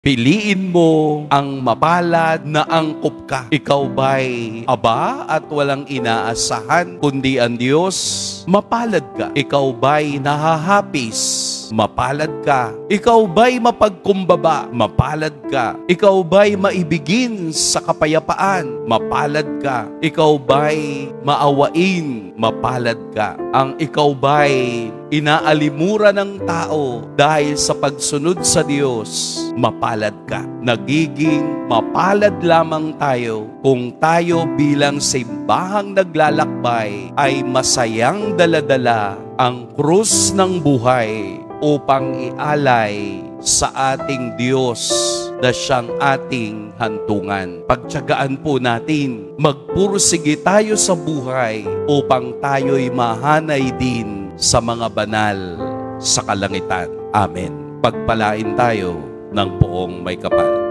Piliin mo ang mapalad na angkop ka. Ikaw ba'y aba at walang inaasahan, kundi ang Diyos? Mapalad ka. Ikaw ba'y nahahapis? Mapalad ka. Ikaw ba'y mapagkumbaba? Mapalad ka. Ikaw ba'y maibigin sa kapayapaan? Mapalad ka. Ikaw ba'y maawain? Mapalad ka. Ang ikaw ba'y inaalimura ng tao dahil sa pagsunod sa Diyos? Mapalad ka. Nagiging mapalad lamang tayo kung tayo bilang simbahang naglalakbay ay masayang daladala ang krus ng buhay upang ialay sa ating Diyos na siyang ating hantungan. Pagtiyagaan po natin, magpursige tayo sa buhay upang tayo'y mahanay din sa mga banal sa kalangitan. Amen. Pagpalain tayo ng buong may kapal.